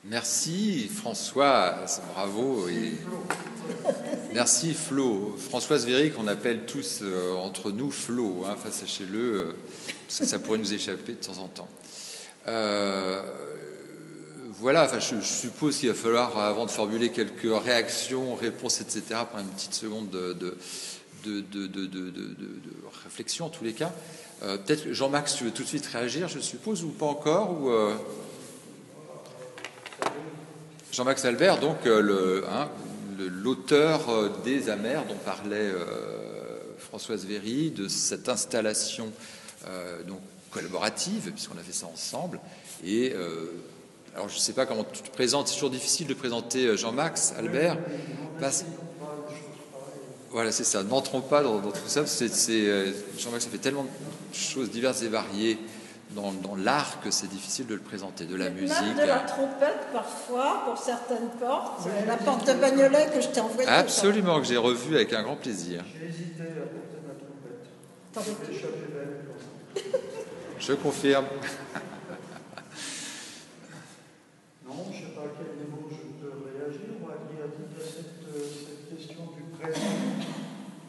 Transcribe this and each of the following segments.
Merci François, bravo et merci Flo. Françoise Véry qu'on appelle tous entre nous Flo, hein, enfin sachez-le, parce que ça pourrait nous échapper de temps en temps. Voilà, enfin je suppose qu'il va falloir, avant de formuler quelques réactions, réponses, etc., prendre une petite seconde de réflexion en tous les cas. Peut-être Jean-Max, tu veux tout de suite réagir, je suppose, ou pas encore ou Jean-Max Albert, donc l'auteur des Amers dont parlait Françoise Véry, de cette installation donc collaborative, puisqu'on a fait ça ensemble. Et alors je ne sais pas comment tu te présentes, c'est toujours difficile de présenter Jean-Max Albert. Voilà, c'est ça. N'entrons pas dans tout ça. Jean-Max a fait tellement de choses diverses et variées dans l'art que c'est difficile de le présenter, de la musique. Même de la trompette parfois, pour certaines portes. La porte de Bagnolet que je t'ai envoyée. Absolument, que j'ai revue avec un grand plaisir. J'ai hésité à porter ma trompette. Je confirme. Non, je ne sais pas à quel niveau je peux réagir. Moi, il y a cette question du présent.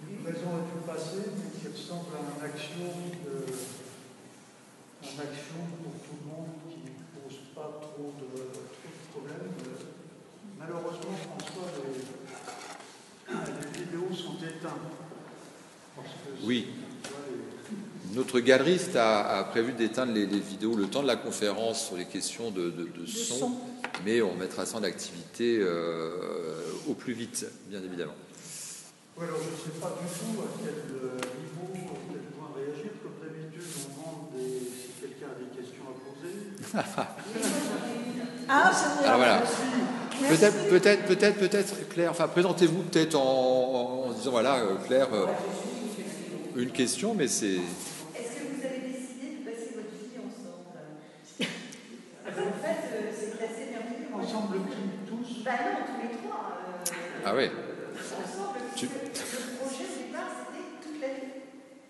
Du présent et du passé, mais qui ressemble à un axiome pour tout le monde qui ne pose pas trop de problèmes. Malheureusement, François, les vidéos sont éteintes. Oui. Notre galeriste a prévu d'éteindre les vidéos le temps de la conférence sur les questions de son, mais on mettra ça en activité au plus vite, bien évidemment. Oui, alors je ne sais pas du tout à quel niveau, à quel point réagir. Comme d'habitude, on demande si quelqu'un a des questions à poser. Alors voilà. Peut-être, Claire, enfin, présentez-vous peut-être en disant, voilà, Claire, une question, mais c'est... Est-ce que vous avez décidé de passer votre vie ensemble? Parce qu'en fait, c'est assez merveilleux. Ensemble tous? Bah non, tous les trois. Ah oui. Ensemble, le projet au départ, c'était toute la vie.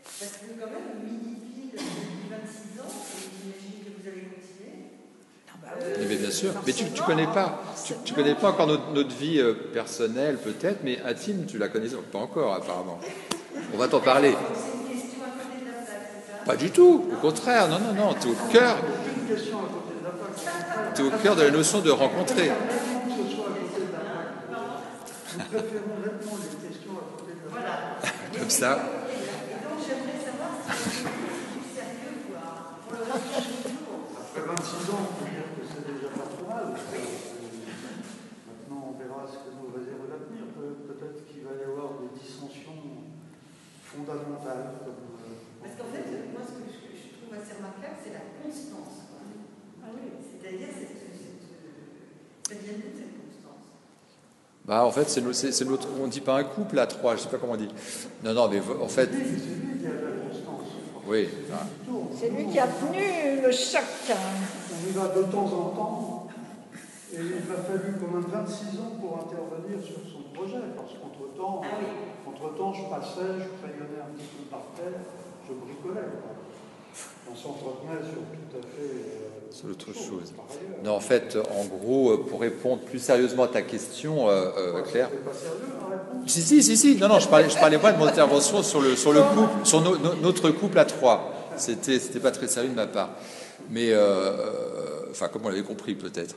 Parce que quand même, mini-ville depuis 26 ans, et j'imagine que vous allez continuer. Mais bien sûr. Mais tu connais pas encore notre vie personnelle peut-être, mais intime, tu la connais pas encore apparemment. On va t'en parler. C'est une question à côté de la plaque, c'est ça? Pas du tout. Au contraire. Non. T'es au cœur. Aucune question à côté de la plaque. T'es au cœur de la notion de rencontrer. Que ce soit à côté de la plaque. Nous préférons nettement les questions à côté de la plaque. Comme ça. Et donc, j'aimerais savoir si c'est plus sérieux, quoi, pour le reste du jour. Après 26 ans, on peut dire que c'est déjà pas trop mal. Maintenant, on verra ce que nous réserve l'avenir. Peut-être qu'il va y avoir des dissensions fondamentales. Parce qu'en fait, moi, ce que je trouve assez remarquable, c'est la constance. Ah oui. C'est-à-dire, ça vient de cette constance. Bah en fait c'est l'autre. On dit pas un couple à trois. Je sais pas comment on dit. Non, mais en fait. C'est lui qui a la constance. Oui. C'est lui qui a tenu le choc. On y va de temps en temps. Et il a fallu quand même 26 ans pour intervenir sur son projet. Parce qu'entre-temps, je passais, je crayonnais un petit peu par terre, je bricolais. On s'entretenait sur tout à fait... C'est autre chose. Non, en fait, en gros, pour répondre plus sérieusement à ta question, Claire... C'est pas sérieux, la réponse? Si. Non, je parlais pas de mon intervention sur le couple, sur notre couple à trois. C'était pas très sérieux de ma part. Mais, enfin, comme on l'avait compris peut-être.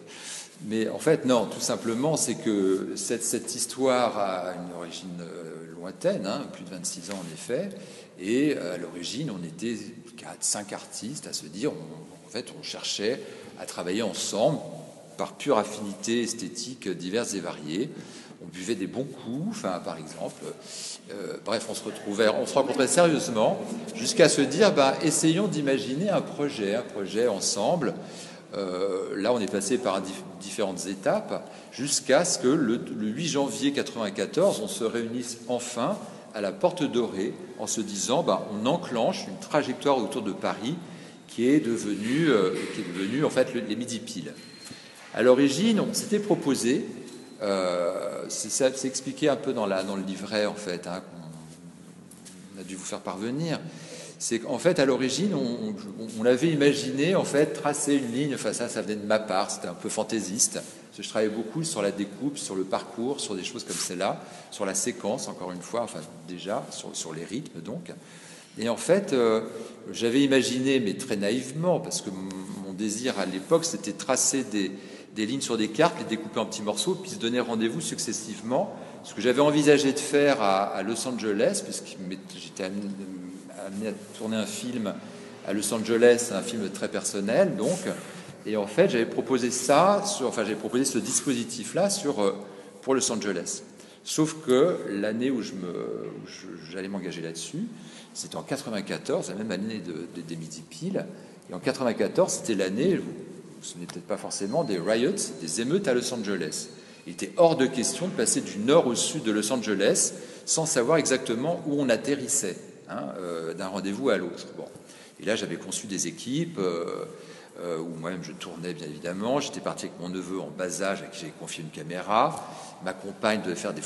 Mais en fait, non, tout simplement, c'est que cette histoire a une origine lointaine, hein, plus de 26 ans en effet, et à l'origine, on était 4-5 artistes à se dire, en fait, on cherchait à travailler ensemble par pure affinité esthétique diverses et variées. On buvait des bons coups, enfin, par exemple. Bref, on se rencontrait sérieusement jusqu'à se dire, essayons d'imaginer un projet ensemble. Là, on est passé par différentes étapes jusqu'à ce que le 8 janvier 1994, on se réunisse enfin à la Porte Dorée en se disant on enclenche une trajectoire autour de Paris qui est devenue en fait les Midi Piles. À l'origine, on s'était proposé, c'est expliqué un peu dans le livret en fait, qu'on a dû vous faire parvenir. C'est qu'en fait, à l'origine, on avait imaginé, en fait, tracer une ligne, enfin ça venait de ma part, c'était un peu fantaisiste, parce que je travaillais beaucoup sur la découpe, sur le parcours, sur des choses comme celle-là, sur la séquence, encore une fois, enfin déjà, sur les rythmes, donc. Et en fait, j'avais imaginé, mais très naïvement, parce que mon désir à l'époque, c'était de tracer des lignes sur des cartes, les découper en petits morceaux, puis se donner rendez-vous successivement. Ce que j'avais envisagé de faire à Los Angeles, puisque j'étais amené à tourner un film à Los Angeles, un film très personnel, donc. Et en fait, j'avais proposé j'avais proposé ce dispositif-là pour Los Angeles. Sauf que l'année où j'allais m'engager là-dessus, c'était en 94, la même année des Midi-Piles. Et en 94, c'était l'année, vous vous souvenez peut-être pas forcément, des riots, des émeutes à Los Angeles. Il était hors de question de passer du nord au sud de Los Angeles sans savoir exactement où on atterrissait, d'un rendez-vous à l'autre. Bon. Et là, j'avais conçu des équipes où moi-même je tournais, bien évidemment. J'étais parti avec mon neveu en bas âge à qui j'avais confié une caméra. Ma compagne devait faire des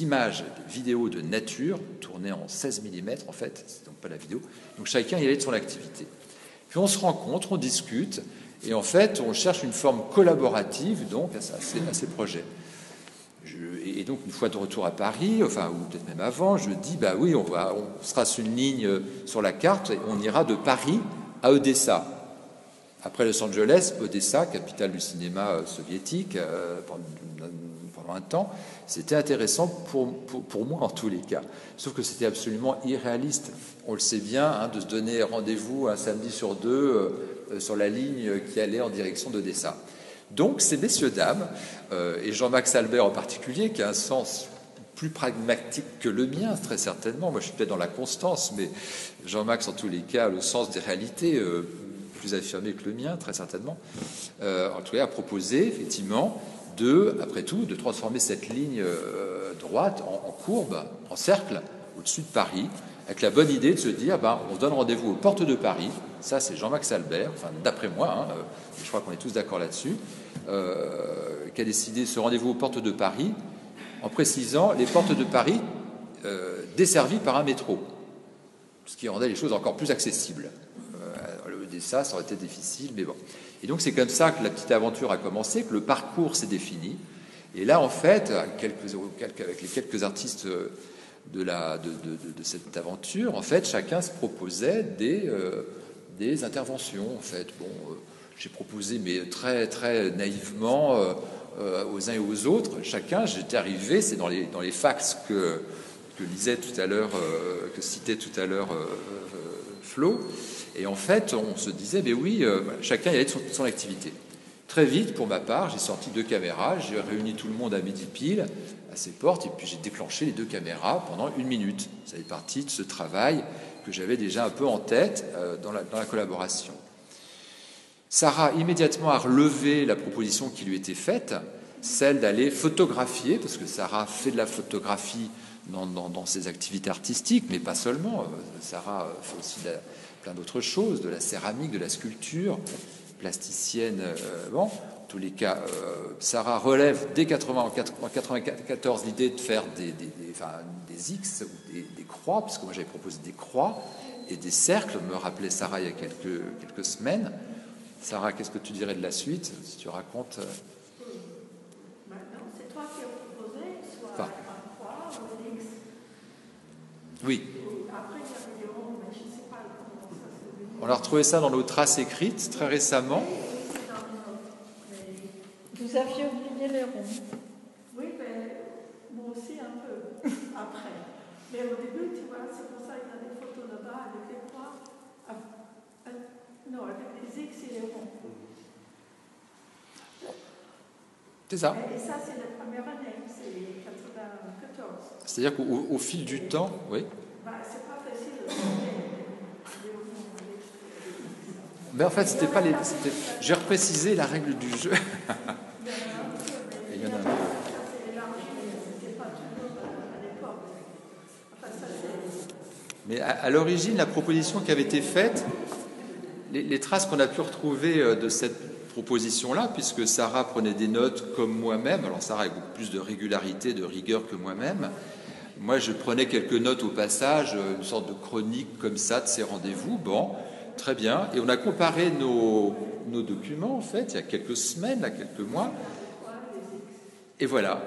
images, des vidéos de nature tournées en 16 mm en fait, c'est donc pas la vidéo. Donc chacun y allait de son activité. Puis on se rencontre, on discute, et en fait on cherche une forme collaborative donc à ces projets. Et donc une fois de retour à Paris, enfin ou peut-être même avant, je dis bah oui, on se trace une ligne sur la carte et on ira de Paris à Odessa. Après Los Angeles, Odessa, capitale du cinéma soviétique, pendant un temps, c'était intéressant pour moi en tous les cas. Sauf que c'était absolument irréaliste. On le sait bien, de se donner rendez-vous un samedi sur deux sur la ligne qui allait en direction d'Odessa. Donc ces messieurs dames, et Jean-Max Albert en particulier, qui a un sens plus pragmatique que le mien, très certainement. Moi, je suis peut-être dans la constance, mais Jean-Max, en tous les cas, a le sens des réalités plus affirmé que le mien, très certainement, en tout cas, a proposé, effectivement, après tout, de transformer cette ligne droite en courbe, en cercle, au-dessus de Paris, avec la bonne idée de se dire, on se donne rendez-vous aux portes de Paris. Ça, c'est Jean-Max Albert, enfin, d'après moi, je crois qu'on est tous d'accord là-dessus, qui a décidé ce rendez-vous aux portes de Paris, en précisant les portes de Paris desservies par un métro, ce qui rendait les choses encore plus accessibles. Ça aurait été difficile, mais bon. Et donc c'est comme ça que la petite aventure a commencé, que le parcours s'est défini. Et là, en fait, avec les quelques artistes de cette aventure, en fait, chacun se proposait des interventions. En fait, j'ai proposé, mais très très naïvement, aux uns et aux autres. J'étais arrivé, c'est dans les fax que lisait tout à l'heure, que citait tout à l'heure Flo. Et en fait, on se disait, mais oui, chacun y allait de son activité. Très vite, pour ma part, j'ai sorti 2 caméras, j'ai réuni tout le monde à midi pile, à ses portes, et puis j'ai déclenché les 2 caméras pendant 1 minute. Ça fait partie de ce travail que j'avais déjà un peu en tête dans la collaboration. Sarah, immédiatement, a relevé la proposition qui lui était faite, celle d'aller photographier, parce que Sarah fait de la photographie dans ses activités artistiques, mais pas seulement. Sarah fait aussi plein d'autres choses, de la céramique, de la sculpture, plasticienne. En tous les cas, Sarah relève dès 1994 l'idée de faire des X ou des croix, puisque moi j'avais proposé des croix et des cercles, me rappelait Sarah il y a quelques semaines. Sarah, qu'est-ce que tu dirais de la suite, si tu racontes Maintenant, c'est toi qui as proposé, soit un croix ou un X. Oui. Après, il y avait des ronds, mais je ne sais pas comment ça se fait. On a retrouvé ça dans nos traces écrites très récemment. Vous aviez oublié les ronds. Oui, mais moi aussi un peu après. Mais au début, tu vois, c'est pour ça qu'il y a des photos là-bas avec les croix. Non, avec les X et les ronds. C'est ça. Et ça, c'est la première année, c'est 94. C'est-à-dire qu'au fil du temps, oui. C'est pas facile de trouver. Mais en fait, c'était pas les. J'ai reprécisé la règle du jeu. Il y en a un peu. Mais à l'origine, la proposition qui avait été faite, les traces qu'on a pu retrouver de cette proposition-là, puisque Sarah prenait des notes comme moi-même, alors Sarah a beaucoup plus de régularité, de rigueur que moi-même, Moi, je prenais quelques notes au passage, une sorte de chronique comme ça de ces rendez-vous. Bon, très bien. Et on a comparé nos documents, en fait, il y a quelques semaines, là, quelques mois. Et voilà.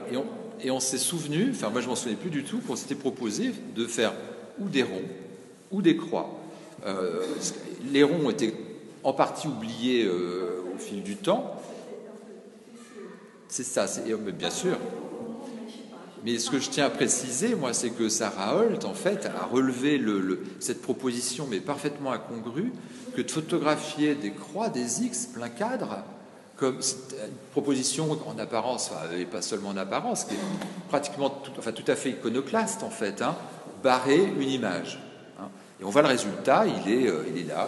Et on s'est souvenu, enfin, moi, je m'en souvenais plus du tout, qu'on s'était proposé de faire ou des ronds ou des croix. Les ronds ont été en partie oubliés au fil du temps. C'est ça, bien sûr. Mais ce que je tiens à préciser, moi, c'est que Sarah Holt, en fait, a relevé cette proposition, mais parfaitement incongrue, que de photographier des croix, des X plein cadre, comme une proposition en apparence, et pas seulement en apparence, qui est pratiquement tout à fait iconoclaste, en fait, hein, barrer une image. Hein. Et on voit le résultat, il est là,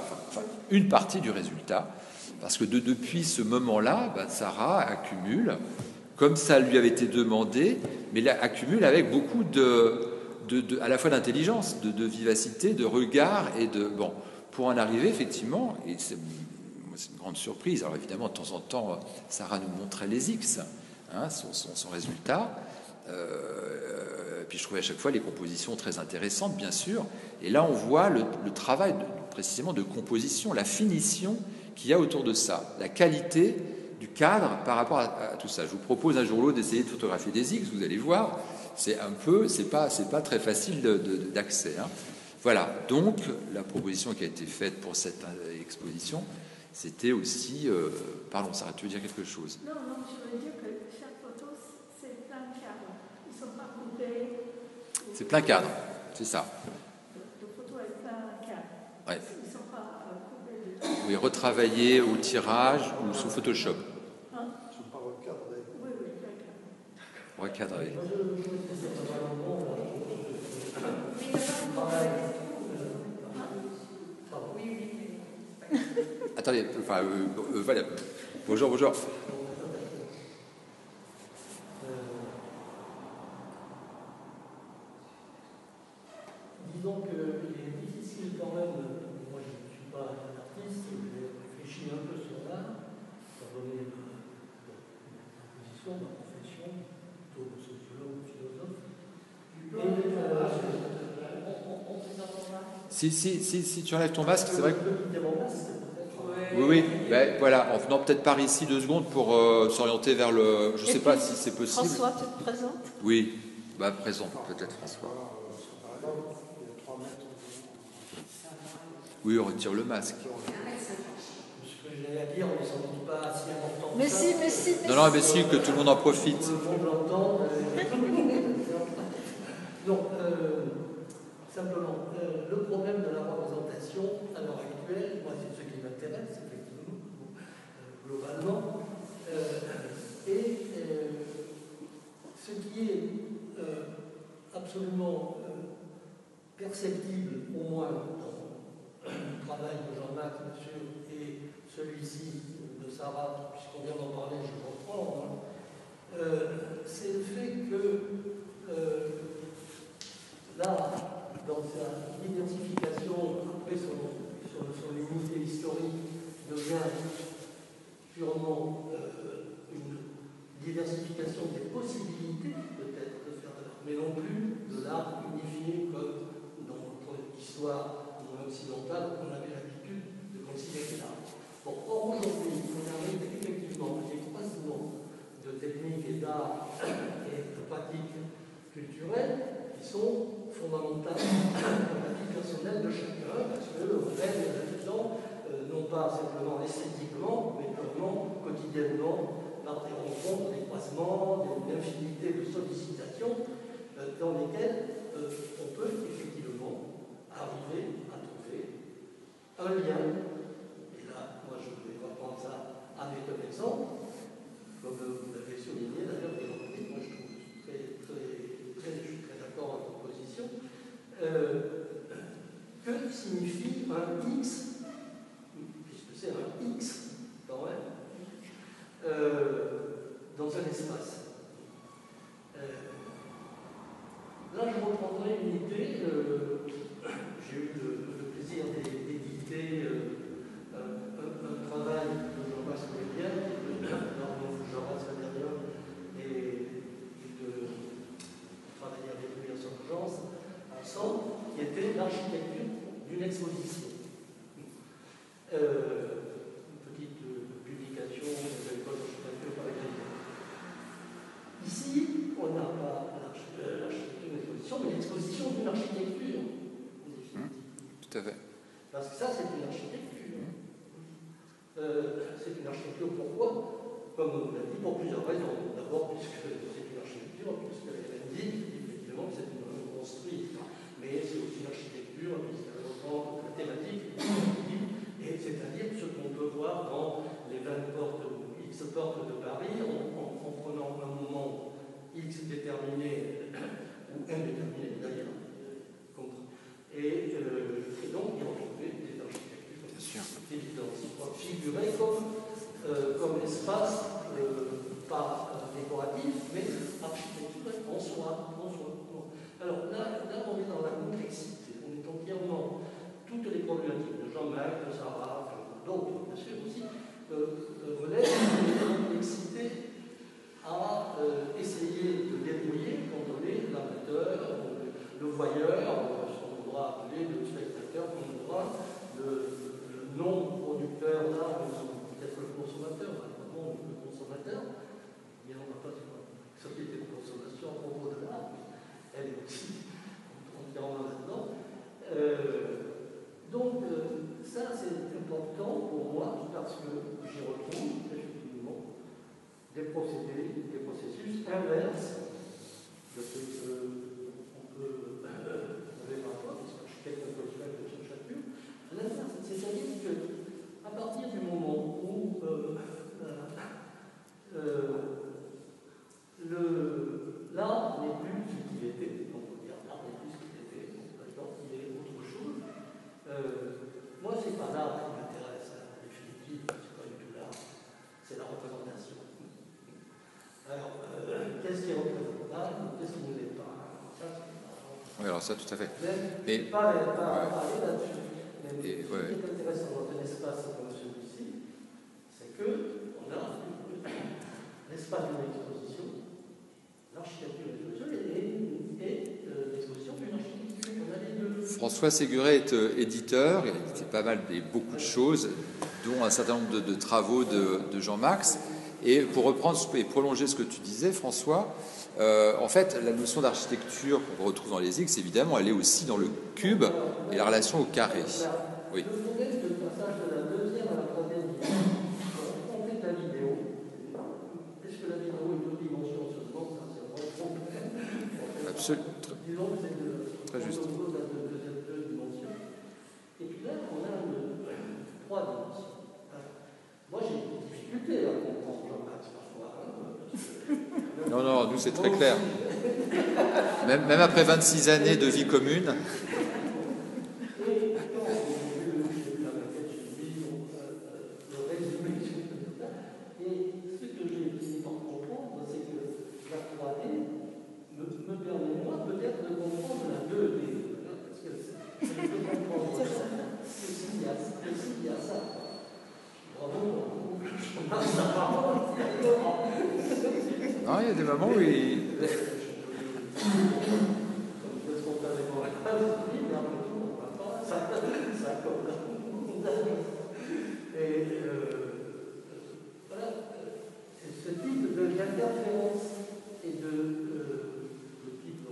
une partie du résultat, parce que depuis ce moment-là, Sarah accumule, comme ça lui avait été demandé, mais là, accumule avec beaucoup à la fois d'intelligence, de vivacité, de regard et bon, pour en arriver effectivement, et c'est une grande surprise. Alors évidemment, de temps en temps, Sarah nous montrait les X, hein, son résultat. Puis je trouvais à chaque fois les compositions très intéressantes, bien sûr. Et là, on voit le travail précisément de composition, la finition qu'il y a autour de ça, la qualité du cadre par rapport à tout ça. Je vous propose un jour ou l'autre d'essayer de photographier des X, vous allez voir, c'est pas très facile d'accès. Hein. Voilà, donc la proposition qui a été faite pour cette exposition, c'était aussi... pardon, Sarah, tu veux dire quelque chose? Non, je veux dire que chaque photo, c'est plein cadre. Ils ne sont pas coupés. C'est plein cadre, c'est ça. Le photo est plein cadre. Ouais. Ils ne sont pas coupés. Oui, retravaillé au tirage ou sous Photoshop. Ils ne sont pas recadrés. Oui, recadré. Attendez, voilà. Bonjour. Disons qu'il est difficile quand même, moi je ne suis pas un artiste, j'ai réfléchi un peu sur l'art, pour donner une position, ma profession, plutôt sociologue ou philosophe. Si tu enlèves ton masque, c'est vrai que... Oui, ben, voilà, en venant peut-être par ici 2 secondes pour s'orienter vers le... Je ne sais pas si c'est possible. François, tu te présentes? Oui, présent peut-être François. Oui, on retire le masque. Ce que j'allais dire, on n'est sans doute pas si important. Mais si. Non, mais si, que tout le monde en profite. Tout le monde l'entend. Non, simplement, le problème de la représentation à l'heure actuelle, moi c'est ce qui m'intéresse, effectivement, globalement, et ce qui est absolument perceptible, au moins dans le travail de Jean-Marc, bien sûr, et celui-ci de Sarah, puisqu'on vient d'en parler, je comprends, c'est le fait que là, dans sa identification, après son unité historique, devient purement une diversification des possibilités, peut-être, de faire de l'art, mais non plus de l'art unifié comme dans notre histoire occidentale, on avait l'habitude de considérer l'art. Bon, or, aujourd'hui, on arrive effectivement à des croisements de techniques et d'art et de pratiques culturelles qui sont fondamentales pour la vie personnelle de chacun, parce qu'on aide les gens, non pas simplement esthétiquement, mais vraiment quotidiennement, par des rencontres, des croisements, une infinité de sollicitations dans lesquelles on peut effectivement arriver à trouver un lien. Et là, moi je vais reprendre ça avec un exemple, comme vous l'avez souligné d'ailleurs, moi je trouve je suis très d'accord avec votre position. Que signifie un X, puisque c'est un X quand même, dans un espace. Là, je reprendrai une idée. J'ai eu le plaisir d'éditer un travail de Jean-Marc Comédien, dont Jean-Marc Comédien et de travailler avec lui à Saint-Jean, l'exposition d'une architecture. Tout à fait. Parce que ça, c'est une architecture. C'est une architecture, pourquoi? Comme on l'a dit, pour plusieurs raisons. D'abord, puisque c'est une architecture, puisque elle dit effectivement que c'est une maison construite. Mais c'est aussi une architecture, puisqu'elle reprend la thématique, et c'est-à-dire ce qu'on peut voir dans les 20 portes ou X portes de Paris, en prenant un moment X déterminé, ou indéterminé d'ailleurs, et donc y retrouver des architectures évidentes, figurées comme espace, pas décoratif, mais architecture en soi. Alors là, on est dans la complexité, on est entièrement, toutes les problématiques de Jean-Marc, de Sarah, d'autres, bien sûr aussi, relèvent d'une complexité à essayer de débrouiller quand on est l'amateur, le voyeur, ce qu'on pourra appeler le spectateur, qu'on pourra le non-producteur d'art, peut-être le consommateur, vraiment le consommateur. Mais on n'a pas une société de consommation à propos de l'art, elle est aussi entièrement là-dedans. Donc, ça c'est important pour moi parce que j'y retrouve effectivement des procédés, des processus inverses de ce qu'on peut trouver parfois, puisque l'architecte intellectuel de chacune, l'inverse, c'est-à-dire qu'à partir du moment où l'art n'est plus ce qu'il était, on peut dire l'art n'est plus ce qu'il était, maintenant il est autre chose. Moi, c'est pas l'art qui m'intéresse, en définitive, c'est pas du tout l'art, c'est la représentation. Alors, qu'est-ce qui est représentable, qu'est-ce qui ne l'est pas? Ça, c'est oui, alors ça, tout à fait. Mais pas aller là-dessus. Mais ce qui est intéressant dans un espace comme celui-ci, c'est qu'on a l'espace d'une exposition, l'architecture d'une exposition et l'exposition d'une architecture. On a les deux. François Séguret est éditeur, il a édité pas mal et beaucoup de choses, dont un certain nombre de travaux de Jean Max. Et pour reprendre et prolonger ce que tu disais, François, en fait, la notion d'architecture qu'on retrouve dans les X, évidemment, elle est aussi dans le cube et la relation au carré. Oui. Le problème de passage de la deuxième à la troisième dimension, on fait la vidéo. Est-ce que la vidéo est deux dimensions seulement? Ça, c'est un vrai problème. Absolument. Disons que c'est très juste. Au niveau de la deuxième dimension. Et puis là, on a trois dimensions. Moi, j'ai des difficultés à comprendre Jean-Max parfois. Non, nous c'est très clair. Même après 26 années de vie commune. Non, il y a des moments où il... Et voilà, ce type d'interférence et de type de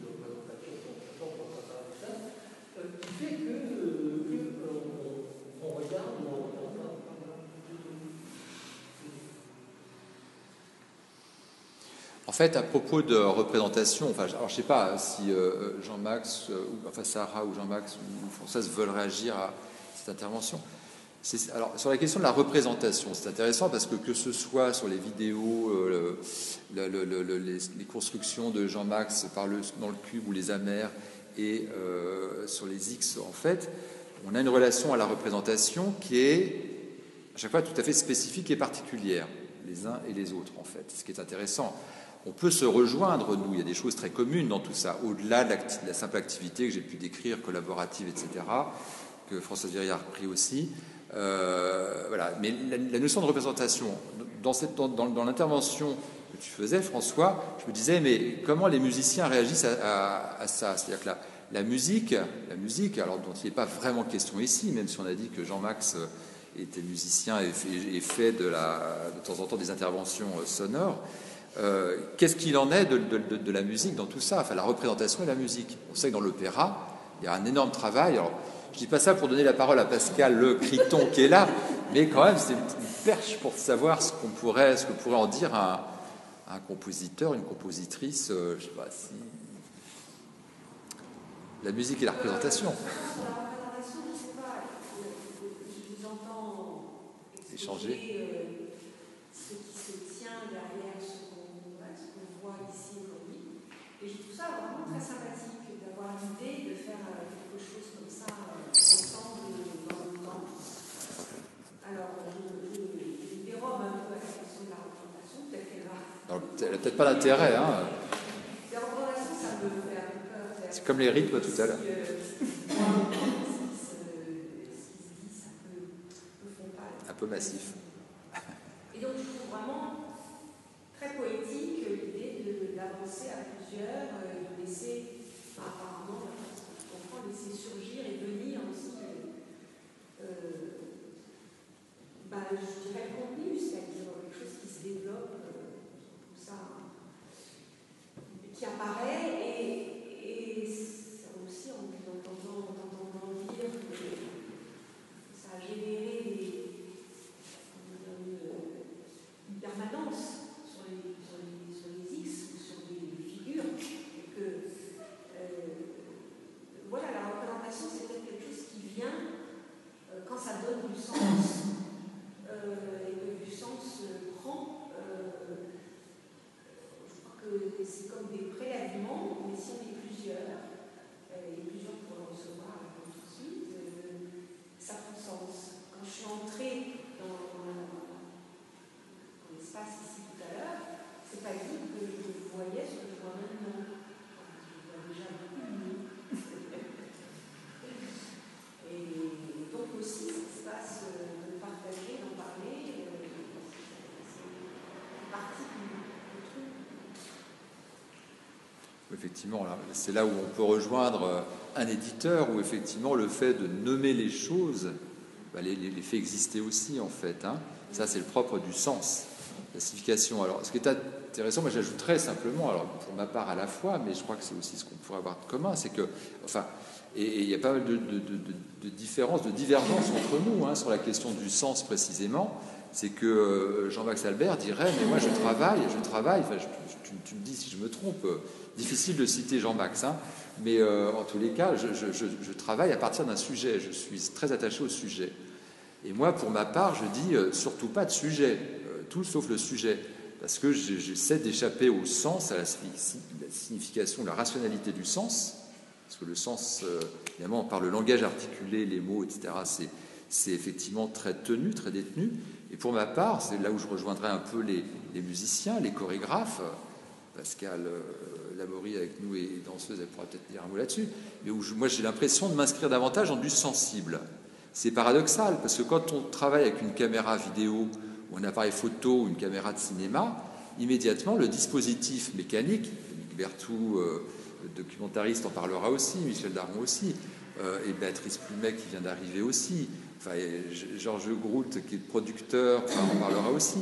représentation, qui fait qu'on regarde ou on regarde pas. En fait, à propos de représentation, enfin, alors je ne sais pas si Jean-Max, enfin Sarah ou Jean-Max ou Françoise veulent réagir à cette intervention. Alors, sur la question de la représentation, c'est intéressant parce que ce soit sur les vidéos, les constructions de Jean-Max dans le cube ou les amers et sur les X, en fait, on a une relation à la représentation qui est à chaque fois tout à fait spécifique et particulière, les uns et les autres, en fait. Ce qui est intéressant. On peut se rejoindre, nous, il y a des choses très communes dans tout ça, au-delà de la simple activité que j'ai pu décrire, collaborative, etc., que Françoise Verrier a repris aussi. Voilà. Mais la notion de représentation, dans l'intervention que tu faisais, François, je me disais, mais comment les musiciens réagissent à ça? C'est-à-dire que la musique, alors dont il n'est pas vraiment question ici, même si on a dit que Jean-Max était musicien et fait de temps en temps des interventions sonores. Qu'est-ce qu'il en est de la musique dans tout ça, enfin la représentation et la musique? On sait que dans l'opéra, il y a un énorme travail. Alors, je ne dis pas ça pour donner la parole à Pascal Le Criton qui est là, mais quand même c'est une perche pour savoir ce que pourrait en dire un compositeur, une compositrice, je ne sais pas si... La musique et la représentation. La représentation, je ne sais pas, je vous entends exposer ce qui se tient derrière ce qu'on voit ici aujourd'hui. Et je trouve ça vraiment très sympathique d'avoir l'idée de faire quelque chose comme ça ensemble dans le temps. Alors, je dérobe un peu à la question de la représentation, peut-être qu'elle va. Elle n'a peut-être pas d'intérêt, hein. La représentation, ça me fait un peu peur. C'est comme les rythmes tout à l'heure. Un peu massif. Et donc je trouve vraiment très poétique l'idée d'avancer à plusieurs, de laisser, apparemment, laisser surgir et venir aussi, je dirais le contenu, c'est-à-dire quelque chose qui se développe, tout ça, qui apparaît et aussi en entendant dire que ça a généré une permanence sur les X ou sur des figures et que voilà, la représentation c'est peut-être quelque chose qui vient quand ça donne du sens et que du sens prend je crois que c'est comme des prélèvements, mais si on est plusieurs et plusieurs pour le recevoir tout de suite, ça prend sens. Quand je suis entrée dans l'espace ici tout à l'heure, c'est pas dit que je voyais ce que je vois maintenant. Je vois déjà beaucoup mieux. Et donc aussi cet espace de partager, d'en parler, c'est partie du truc. Effectivement, c'est là où on peut rejoindre un éditeur, où effectivement le fait de nommer les choses les fait exister aussi en fait. Hein. Ça c'est le propre du sens, la signification. Alors ce qui est intéressant, moi j'ajouterais simplement, alors pour ma part à la fois, mais je crois que c'est aussi ce qu'on pourrait avoir de commun, c'est que, enfin, et il y a pas mal de différences, de divergences entre nous hein, sur la question du sens précisément. C'est que Jean-Max Albert dirait, mais moi je travaille, enfin, tu me dis si je me trompe, difficile de citer Jean-Max, hein, mais en tous les cas, je travaille à partir d'un sujet, je suis très attaché au sujet. Et moi, pour ma part, je dis surtout pas de sujet, tout sauf le sujet, parce que j'essaie d'échapper au sens, à la signification, la rationalité du sens, parce que le sens, évidemment, par le langage articulé, les mots, etc., c'est effectivement très tenu, très détenu. Et pour ma part, c'est là où je rejoindrai un peu les musiciens, les chorégraphes. Pascal Laborie avec nous et danseuse, elle pourra peut-être dire un mot là-dessus. Mais où moi j'ai l'impression de m'inscrire davantage dans du sensible. C'est paradoxal, parce que quand on travaille avec une caméra vidéo ou un appareil photo ou une caméra de cinéma, immédiatement le dispositif mécanique, Berthou, documentariste, en parlera aussi, Michel Daron aussi, et Béatrice Plumet qui vient d'arriver aussi, enfin, Georges Groult qui est producteur, en parlera aussi.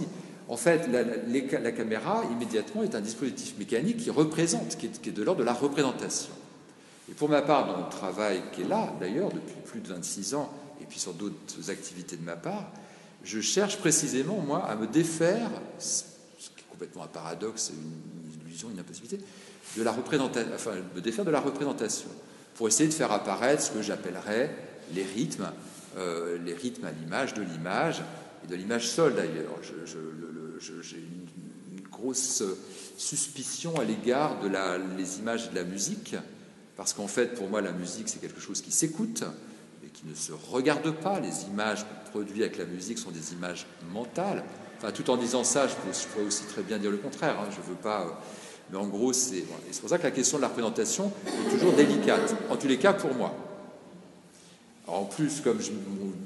En fait, la caméra, immédiatement, est un dispositif mécanique qui représente, qui est de l'ordre de la représentation. Et pour ma part, dans mon travail qui est là, d'ailleurs, depuis plus de 26 ans, et puis sur d'autres activités de ma part, je cherche précisément, moi, à me défaire, ce qui est complètement un paradoxe, une illusion, une impossibilité, de la représentation, enfin, me défaire de la représentation, pour essayer de faire apparaître ce que j'appellerais les rythmes à l'image de l'image, et de l'image seule d'ailleurs. J'ai une grosse suspicion à l'égard les images de la musique, parce qu'en fait, pour moi, la musique, c'est quelque chose qui s'écoute, mais qui ne se regarde pas. Les images qu'on produit avec la musique sont des images mentales. Enfin, tout en disant ça, je pourrais aussi très bien dire le contraire. Hein, je veux pas... mais en gros, c'est pour ça que la question de la représentation est toujours délicate, en tous les cas pour moi. Alors, en plus, comme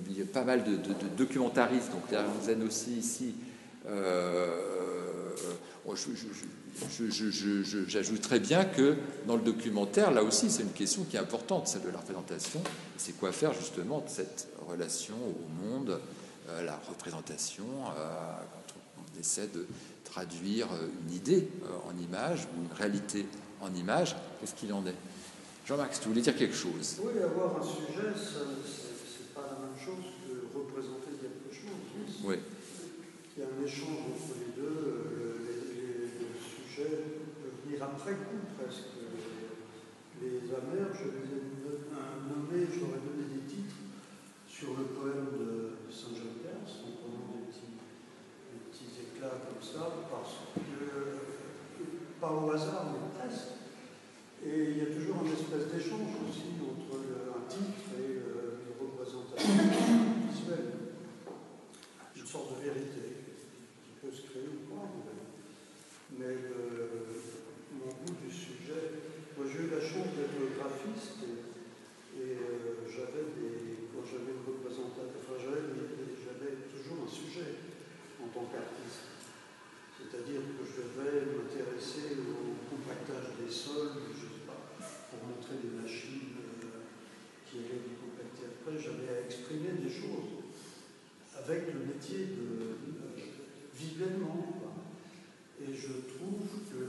il y a pas mal de documentaristes, donc Zen aussi ici, j'ajouterais bien que dans le documentaire, là aussi, c'est une question qui est importante, celle de la représentation. C'est quoi faire justement de cette relation au monde la représentation, quand on essaie de traduire une idée en image ou une réalité en image. Qu'est-ce qu'il en est? Jean-Marc, tu voulais dire quelque chose? Oui, avoir un sujet, c'est pas la même chose que représenter quelque chose. Oui. Il y a un échange entre les deux. Le sujet peut venir après coup, presque. Les Amers, je les ai nommés, je leur ai donné des titres sur le poème de Saint-Jean-Pierre, en prenant des petits éclats comme ça, parce que, pas au hasard, mais presque. Et il y a toujours une espèce d'échange aussi entre un titre et une représentation visuelle. Une sorte de vérité qui peut se créer ou pas. Mais mon goût du sujet, moi j'ai eu la chance d'être graphiste et quand j'avais une représentation, enfin j'avais toujours un sujet en tant qu'artiste. C'est-à-dire que je devais m'intéresser au compactage des sols, je ne sais pas, pour montrer des machines qui allaient les compacter. Après, j'avais à exprimer des choses avec le métier de visuellement. Et je trouve que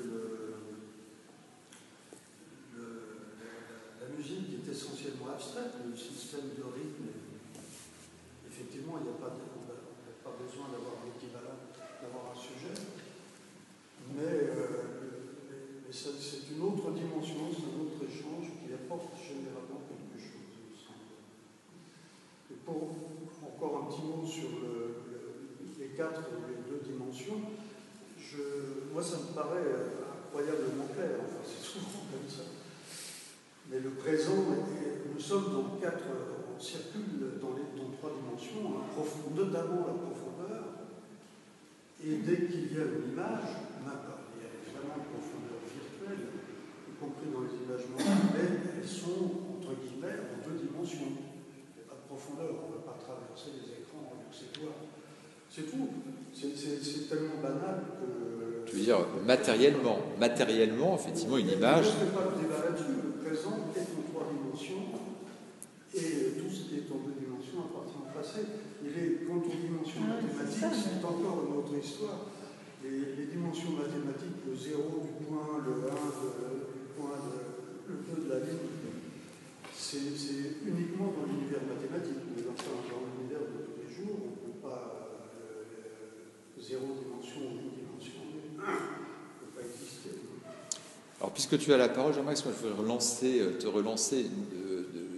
la musique est essentiellement abstraite, le système de rythme. Effectivement, on n'a pas besoin d'avoir l'équivalent, d'avoir un sujet. Mais c'est une autre dimension, c'est un autre échange qui apporte généralement quelque chose, il me semble. Et pour encore un petit mot sur les deux dimensions, moi ça me paraît incroyablement clair, enfin c'est souvent comme ça. Mais le présent, nous sommes on circule dans trois dimensions, notamment la profondeur, et dès qu'il y a une image, il y a vraiment une profondeur virtuelle, y compris dans les images modernes, mais elles sont, entre guillemets, en deux dimensions. Il n'y a pas de profondeur, on ne va pas traverser les écrans avec ses doigts. C'est tout. C'est tellement banal que... Tu veux dire matériellement, effectivement, une image... Je ne fais pas de débat là-dessus. Le présent est en trois dimensions et tout ce qui est en deux dimensions appartient au passé. Quant aux dimensions mathématiques, c'est encore une autre histoire. Les dimensions mathématiques, le 0 du point, le 1 du point, le 2 de la ligne, c'est uniquement dans l'univers mathématique. Mais enfin, dans l'univers de tous les jours, on ne peut pas 0 dimension ou 1 dimension. 1 ne peut pas exister. Alors, puisque tu as la parole, Jean-Marc, je vais te relancer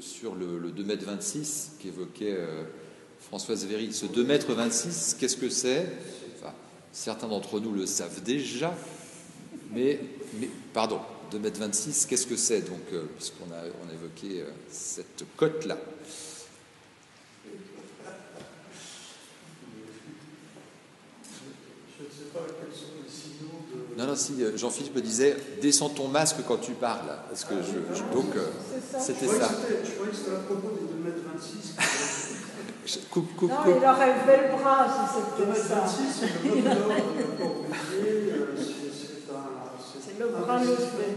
sur le 2,26 m qu'évoquait Françoise Véry. Ce 2,26 m, qu'est-ce que c'est? Enfin, certains d'entre nous le savent déjà, mais pardon, 2,26 m, qu'est-ce que c'est? Donc, puisqu'on a évoqué cette cote-là. Je ne sais pas quels sont les signaux de... Non, si Jean-Philippe me disait « Descends ton masque quand tu parles ». Parce que donc, c'était ça. Je croyais que c'était à propos des 2,26 m. Non, il aurait levé le bras si c'était ça. 2,26 m, c'est le moteur de Corbusier, c'est le bras levé.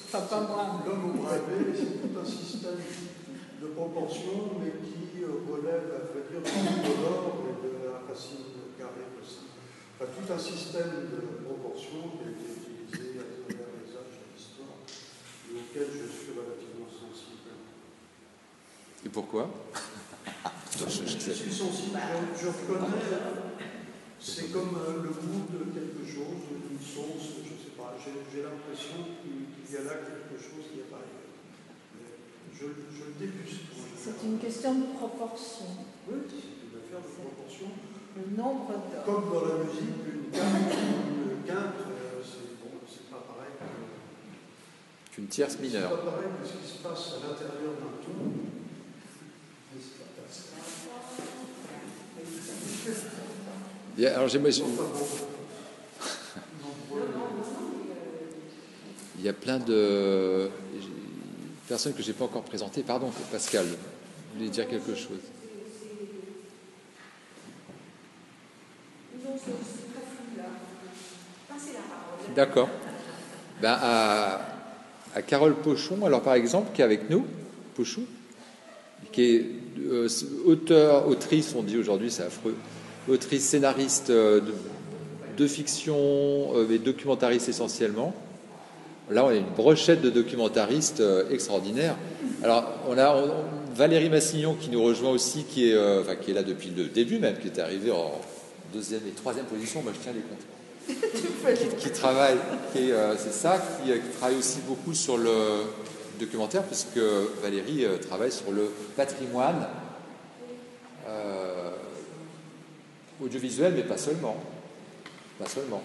Enfin, pas moi. L'homme au bras levé, c'est tout un système de proportion, mais qui relève, à vrai dire, du l'or et de la racine carrée possible. Enfin, tout un système de proportion qui a été utilisé à travers les âges de l'histoire et auquel je suis relativement sensible. Et pourquoi? Je suis sensible, je reconnais, c'est comme le goût de quelque chose, d'une sauce, je ne sais pas, j'ai l'impression qu'il y a là quelque chose qui n'est pas ailleurs. Je le déguste. C'est une question de proportion. Oui, c'est une affaire de proportion. Le nombre de... Comme dans la musique, une quinte, c'est pas pareil. Qu'une tierce mineure. C'est pas pareil que ce qui se passe à l'intérieur d'un ton. Bien, alors il y a plein de personnes que je n'ai pas encore présentées. Pardon, Pascal, vous voulez dire quelque chose? D'accord. Ben, à Carole Pochon, alors par exemple, qui est avec nous, Pochon, qui est auteur, autrice, on dit aujourd'hui, c'est affreux, autrice, scénariste de fiction, mais documentariste essentiellement. Là, on a une brochette de documentaristes extraordinaires. Alors, on a Valérie Massignon qui nous rejoint aussi, qui est là depuis le début même, qui est arrivée en 2e et 3e position. Moi, je tiens les comptes. qui travaille, qui travaille aussi beaucoup sur le documentaire, puisque Valérie travaille sur le patrimoine audiovisuel, mais pas seulement. Pas seulement.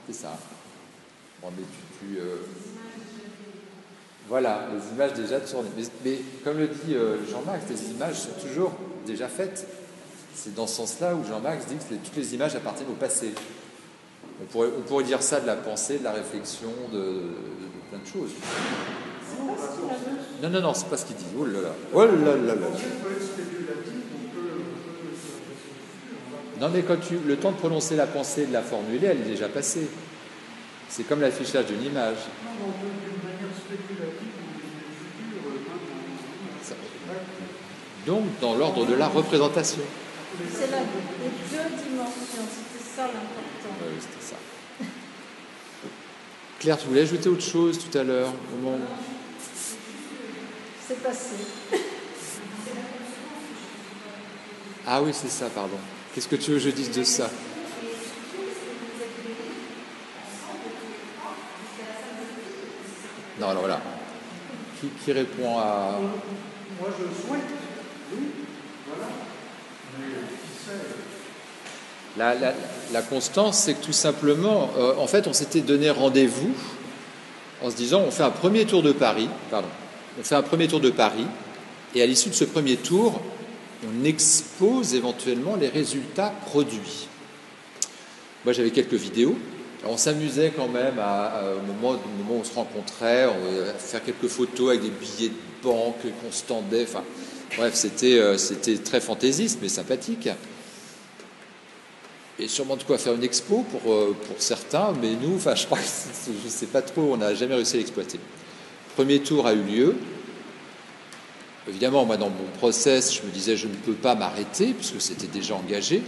C'est ça. Bon, mais voilà, les images déjà tournées. Mais comme le dit Jean-Max, les images sont toujours déjà faites. C'est dans ce sens-là où Jean-Max dit que toutes les images appartiennent au passé. On pourrait dire ça de la pensée, de la réflexion, de plein de choses. Non, c'est pas ce qu'il dit. Oh là là. Oh là là là. Non, mais quand le temps de prononcer la pensée, de la formuler, elle est déjà passée. C'est comme l'affichage d'une image. Donc, dans l'ordre de la représentation. C'est les deux dimensions, c'était ça l'important. Oui, c'était ça. Claire, tu voulais ajouter autre chose tout à l'heure au moment... C'est passé. Ah oui, c'est ça, pardon. Qu'est-ce que tu veux que je dise de ça? Non, alors voilà. Qui répond à... Moi, je souhaite. Oui, voilà. Mais qui sait La constance, c'est que tout simplement, en fait, on s'était donné rendez-vous en se disant, on fait un premier tour de Paris, et à l'issue de ce premier tour, on expose éventuellement les résultats produits. Moi, j'avais quelques vidéos. Alors, on s'amusait quand même au moment où on se rencontrait, à faire quelques photos avec des billets de banque qu'on se tendait. Enfin, bref, c'était très fantaisiste, mais sympathique. Et sûrement de quoi faire une expo pour certains, mais nous, je crois que je ne sais pas trop, on n'a jamais réussi à l'exploiter. Le premier tour a eu lieu. Évidemment, moi, dans mon process, je me disais, je ne peux pas m'arrêter, puisque c'était déjà engagé.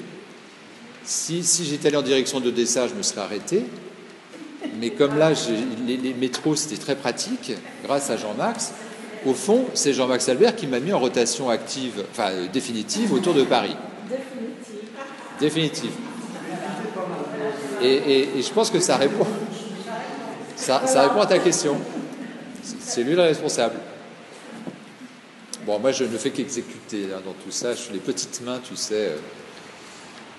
Si j'étais allé en direction d'Odessa, je me serais arrêté. Mais comme là, les métros, c'était très pratique, grâce à Jean-Max, au fond, c'est Jean-Max Albert qui m'a mis en rotation active, définitive, autour de Paris. Définitive. Et je pense que ça répond à ta question. C'est lui le responsable. Bon, moi, je ne fais qu'exécuter dans tout ça. Je suis les petites mains, tu sais.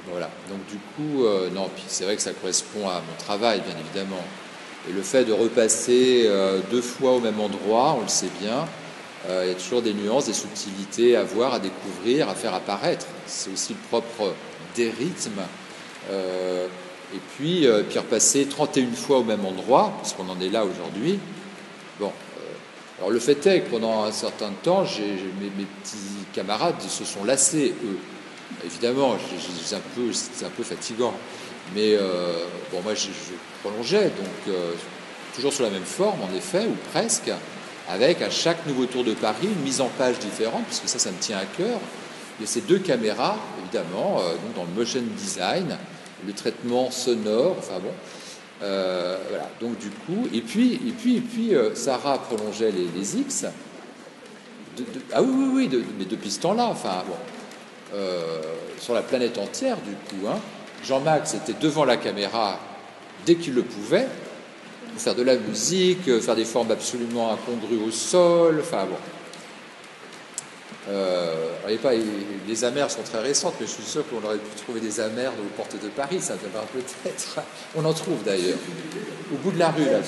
Voilà. Donc, du coup, non. Puis c'est vrai que ça correspond à mon travail, bien évidemment. Et le fait de repasser 2 fois au même endroit, on le sait bien, il y a toujours des nuances, des subtilités à voir, à découvrir, à faire apparaître. C'est aussi le propre des rythmes. Et puis repasser 31 fois au même endroit, parce qu'on en est là aujourd'hui. Bon. Alors le fait est que pendant un certain temps, mes petits camarades se sont lassés, eux. Évidemment, c'est un peu fatigant. Mais moi je prolongeais, donc toujours sur la même forme, en effet, ou presque, avec à chaque nouveau tour de Paris une mise en page différente, puisque ça me tient à cœur. Il y a ces 2 caméras, évidemment, donc dans le motion design, le traitement sonore, voilà. Donc du coup, et puis Sarah prolongeait les X. Oui, mais depuis ce temps-là, sur la planète entière, du coup. Jean-Max était devant la caméra dès qu'il le pouvait, pour faire de la musique, faire des formes absolument incongrues au sol, les amers sont très récentes, mais je suis sûr qu'on aurait pu trouver des amers aux portes de Paris, ça devrait peut-être. On en trouve d'ailleurs. Au bout de la rue, là.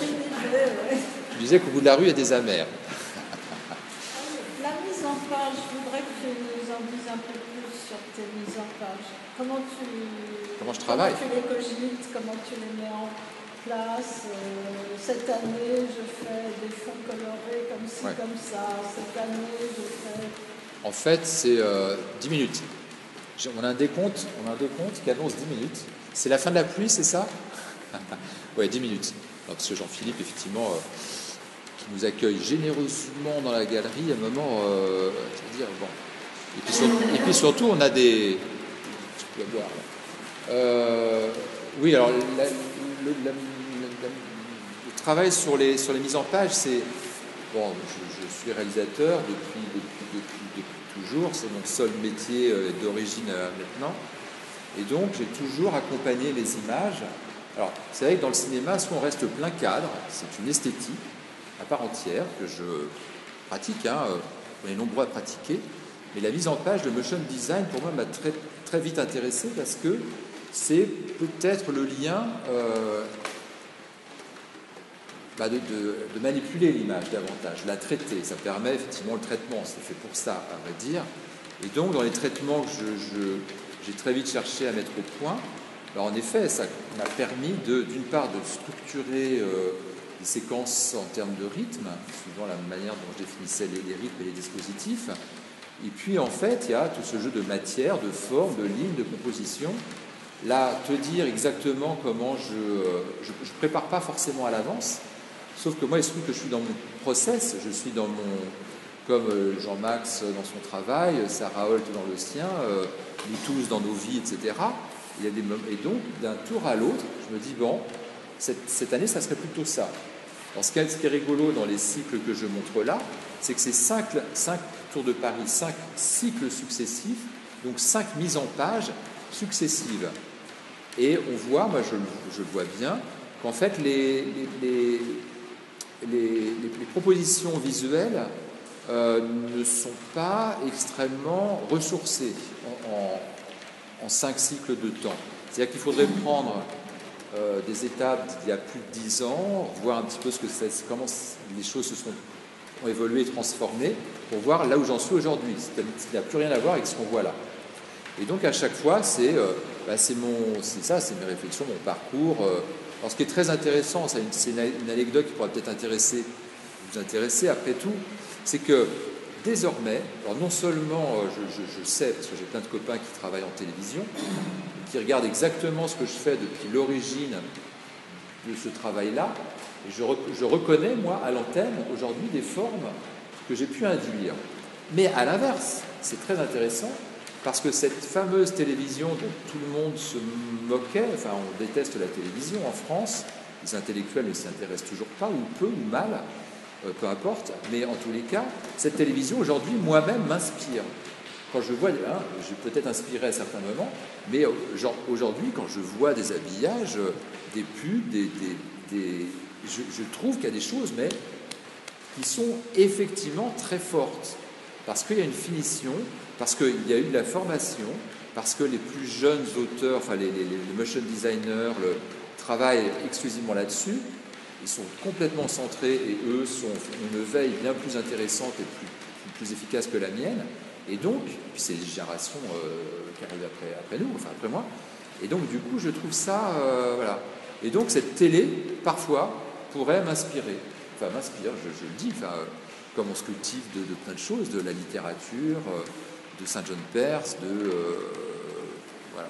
Tu disais qu'au bout de la rue, il y a des amers. La mise en page, je voudrais que tu nous en dises un peu plus sur tes mises en page. Comment je travaille? Comment tu les cogites, comment tu les mets en place. Cette année, je fais des fonds colorés comme ci, comme ça. Cette année, je fais... En fait, c'est 10 minutes. On a un décompte qui annonce 10 minutes. C'est la fin de la pluie, c'est ça? Oui, 10 minutes. Alors, parce que Jean-Philippe, effectivement, qui nous accueille généreusement dans la galerie, à un moment, c'est-à-dire, Et puis surtout, on a des... Je peux boire, oui, alors le travail sur les mises en page, c'est... Bon, je suis réalisateur depuis toujours, c'est mon seul métier d'origine maintenant. Et donc, j'ai toujours accompagné les images. Alors, c'est vrai que dans le cinéma, soit on reste plein cadre, c'est une esthétique à part entière que je pratique, on est nombreux à pratiquer. Mais la mise en page, le motion design, pour moi, m'a très, très vite intéressé parce que c'est peut-être le lien de manipuler l'image davantage, la traiter. Ça permet effectivement le traitement, c'est fait pour ça, à vrai dire. Et donc, dans les traitements que j'ai très vite cherché à mettre au point, alors en effet, ça m'a permis d'une part de structurer des séquences en termes de rythme, suivant la manière dont je définissais les rythmes et les dispositifs. Et puis, en fait, il y a tout ce jeu de matière, de forme, de ligne, de composition. Là, te dire exactement comment je prépare pas forcément à l'avance, sauf que moi, il se trouve que je suis dans mon process, je suis dans mon... Comme Jean-Max dans son travail, Sarah Holt dans le sien, nous tous dans nos vies, etc. Il y a des moments, et donc, d'un tour à l'autre, je me dis, bon, cette année, ça serait plutôt ça. Alors, ce qui est rigolo dans les cycles que je montre là, c'est que c'est 5 tours de Paris, 5 cycles successifs, donc 5 mises en page successives. Et on voit, moi je le vois bien, qu'en fait les propositions visuelles ne sont pas extrêmement ressourcées en 5 cycles de temps. C'est-à-dire qu'il faudrait prendre des étapes d'il y a plus de 10 ans, voir un petit peu comment les choses ont évolué et transformé, pour voir là où j'en suis aujourd'hui. Il n'y a plus rien à voir avec ce qu'on voit là. Et donc à chaque fois, c'est mes réflexions, mon parcours. Alors ce qui est très intéressant, c'est une anecdote qui pourrait peut-être vous intéresser après tout, c'est que désormais, alors non seulement je sais, parce que j'ai plein de copains qui travaillent en télévision, qui regardent exactement ce que je fais depuis l'origine de ce travail-là, et je reconnais, moi, à l'antenne, aujourd'hui, des formes que j'ai pu induire. Mais à l'inverse, c'est très intéressant, parce que cette fameuse télévision dont tout le monde se moquait, enfin on déteste la télévision en France, les intellectuels ne s'y intéressent toujours pas, ou peu, ou mal, peu importe, mais en tous les cas, cette télévision aujourd'hui, moi-même, m'inspire. Quand je vois, j'ai peut-être inspiré à certains moments, mais aujourd'hui, quand je vois des habillages, des pubs, je trouve qu'il y a des choses, mais qui sont effectivement très fortes, parce qu'il y a une finition, parce qu'il y a eu de la formation, parce que les plus jeunes auteurs, enfin les motion designers, travaillent exclusivement là-dessus, ils sont complètement centrés et eux ont une veille bien plus intéressante et plus efficace que la mienne. Et donc, puis c'est les générations qui arrivent après nous, enfin après moi. Et donc, du coup, je trouve ça, voilà. Et donc, cette télé, parfois, pourrait m'inspirer. Enfin, m'inspire, je le dis, comme on se cultive de plein de choses, de la littérature, de Saint-John-Perse, voilà.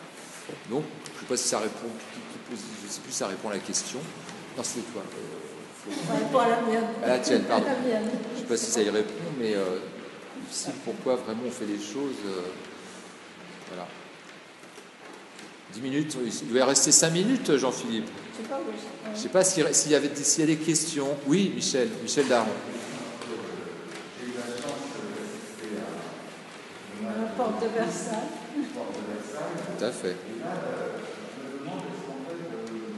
Donc, je ne sais pas si ça répond, je ne sais plus si ça répond à la question. Non, c'est toi. Pas à la mienne. À la tienne, pardon. À la mienne. Je ne sais pas si ça y répond, mais difficile pourquoi vraiment on fait les choses. Voilà. 10 minutes, il doit rester 5 minutes, Jean-Philippe. Je ne sais pas s'il y a des questions. Oui, Michel Daron. J'ai eu la chance d'assister à la porte de Versailles. Tout à fait. Et là, je me demande est-ce qu'en fait,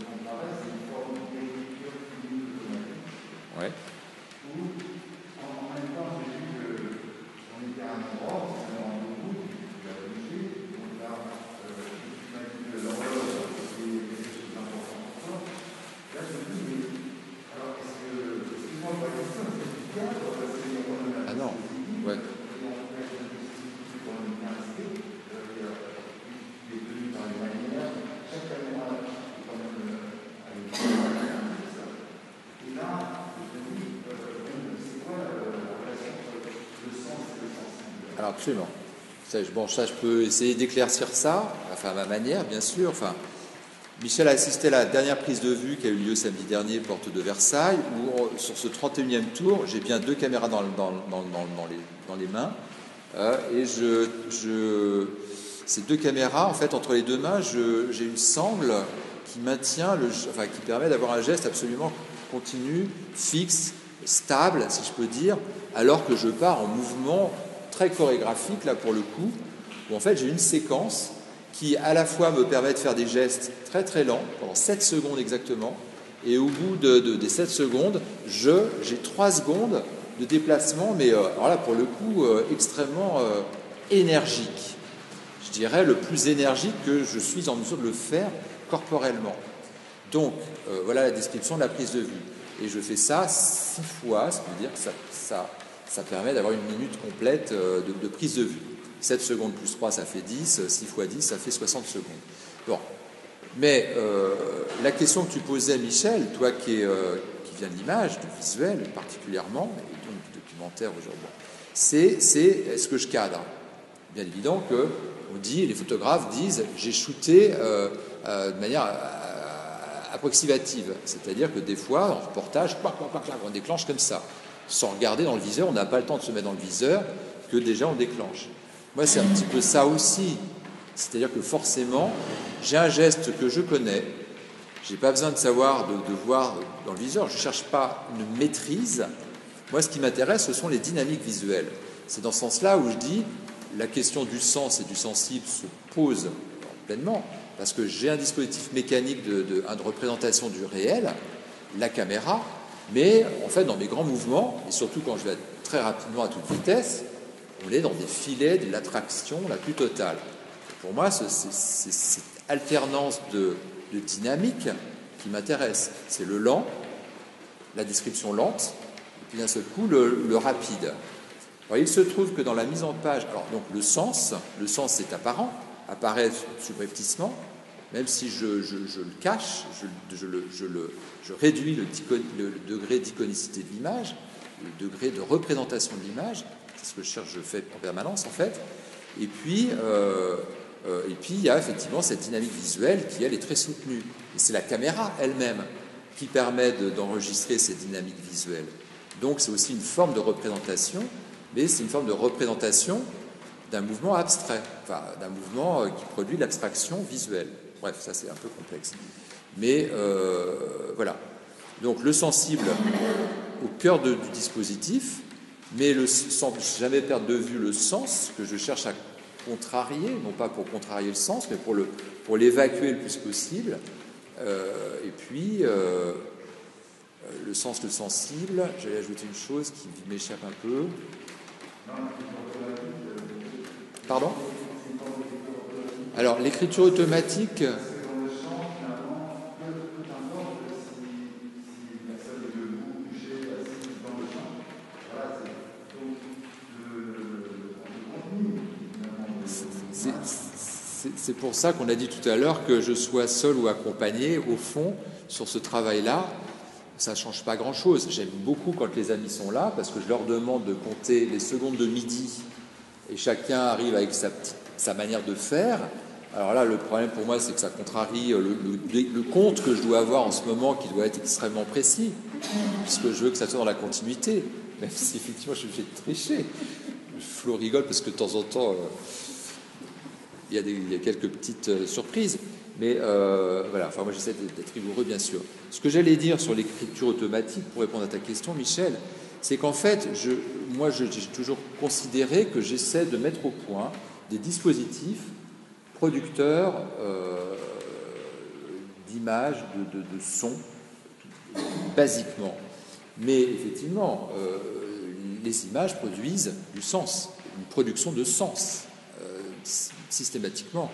on paraît, c'est une forme d'écriture finie automatique. Ouais. Où, en même temps, j'ai vu qu'on était à un endroit, c'est un rendez-vous, qui a bougé, donc là, tu m'as dit que l'horloge, c'est quelque chose d'important pour toi. Là, je me dis, mais alors, excuse-moi, pas question, c'est du cadre, parce qu'on a. Ah non, ouais. Alors absolument. Ça, je peux essayer d'éclaircir ça, enfin à ma manière, bien sûr. Enfin, Michel a assisté à la dernière prise de vue qui a eu lieu samedi dernier, porte de Versailles, où sur ce 31e tour, j'ai bien 2 caméras dans les mains, Et ces deux caméras, en fait, entre les deux mains, j'ai une sangle qui maintient, qui permet d'avoir un geste absolument continu, fixe, stable, si je peux dire, alors que je pars en mouvement très chorégraphique, là pour le coup, où en fait j'ai une séquence qui à la fois me permet de faire des gestes très très lents, pendant 7 secondes exactement, et au bout des 7 secondes, j'ai 3 secondes de déplacement, mais alors là pour le coup extrêmement énergique. Je dirais le plus énergique que je suis en mesure de le faire corporellement. Donc voilà la description de la prise de vue. Et je fais ça 6 fois, ça veut dire que ça permet d'avoir une minute complète de prise de vue. 7 secondes plus 3, ça fait 10, 6 fois 10, ça fait 60 secondes. Bon. Mais la question que tu posais, Michel, toi qui viens de l'image, du visuel particulièrement, et donc du documentaire aujourd'hui, c'est est-ce que je cadre? Bien évident que les photographes disent, j'ai shooté de manière approximative, c'est-à-dire que des fois, en reportage, on déclenche comme ça, sans regarder dans le viseur, on n'a pas le temps de se mettre dans le viseur, que déjà on déclenche. Moi, c'est un petit peu ça aussi, c'est-à-dire que forcément, j'ai un geste que je connais, j'ai pas besoin de savoir, de voir dans le viseur, je cherche pas une maîtrise. Moi, ce qui m'intéresse, ce sont les dynamiques visuelles. C'est dans ce sens-là où je dis, la question du sens et du sensible se pose pleinement, parce que j'ai un dispositif mécanique de représentation du réel, la caméra, mais en fait, dans mes grands mouvements, et surtout quand je vais très rapidement à toute vitesse, on est dans des filets de l'attraction la plus totale. Et pour moi, c'est cette alternance de dynamique qui m'intéresse. C'est le lent, la description lente, et puis d'un seul coup, le rapide. Alors, il se trouve que dans la mise en page, alors donc le sens c'est apparent, apparaît subrepticement, même si je le cache, je réduis le degré d'iconicité de l'image, le degré de représentation de l'image, c'est ce que je fais en permanence en fait, et puis il y a effectivement cette dynamique visuelle qui elle est très soutenue, et c'est la caméra elle-même qui permet d'enregistrer ces dynamiques visuelles. Donc c'est aussi une forme de représentation, mais c'est une forme de représentation d'un mouvement abstrait, enfin d'un mouvement qui produit l'abstraction visuelle. Bref, ça c'est un peu complexe. Mais voilà. Donc le sensible au cœur du dispositif, mais sans jamais perdre de vue le sens que je cherche à contrarier, non pas pour contrarier le sens, mais pour l'évacuer le plus possible. Et puis le sens, le sensible, j'allais ajouter une chose qui m'échappe un peu. Pardon ? Alors, l'écriture automatique... C'est pour ça qu'on a dit tout à l'heure que je sois seul ou accompagné, au fond, sur ce travail-là, ça ne change pas grand-chose. J'aime beaucoup quand les amis sont là, parce que je leur demande de compter les secondes de midi, et chacun arrive avec sa manière de faire. Alors là, le problème pour moi, c'est que ça contrarie le compte que je dois avoir en ce moment, qui doit être extrêmement précis, puisque je veux que ça soit dans la continuité, même si effectivement je suis obligé de tricher. Flo rigole parce que de temps en temps... il y a quelques petites surprises, mais voilà, enfin moi j'essaie d'être rigoureux bien sûr. Ce que j'allais dire sur l'écriture automatique, pour répondre à ta question, Michel, c'est qu'en fait, moi j'ai toujours considéré que j'essaie de mettre au point des dispositifs producteurs d'images, de sons, basiquement. Mais effectivement, les images produisent du sens, une production de sens. Systématiquement,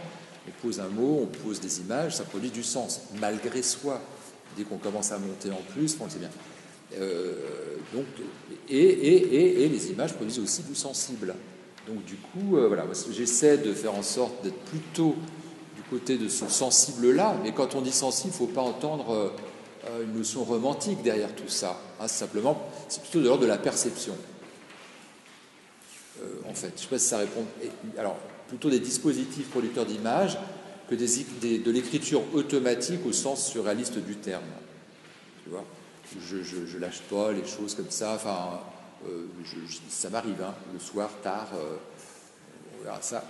on pose un mot, on pose des images, ça produit du sens, malgré soi. Dès qu'on commence à monter en plus, on le sait bien. Donc, et les images produisent aussi du sensible. Donc du coup, voilà, j'essaie de faire en sorte d'être plutôt du côté de ce sensible-là, mais quand on dit sensible, il ne faut pas entendre une notion romantique derrière tout ça. Hein, c'est plutôt de l'ordre de la perception. En fait, je ne sais pas si ça répond. Alors, plutôt des dispositifs producteurs d'images que de l'écriture automatique au sens surréaliste du terme. Tu vois, je lâche pas les choses comme ça. Enfin, Ça m'arrive, hein, le soir, tard, on verra ça.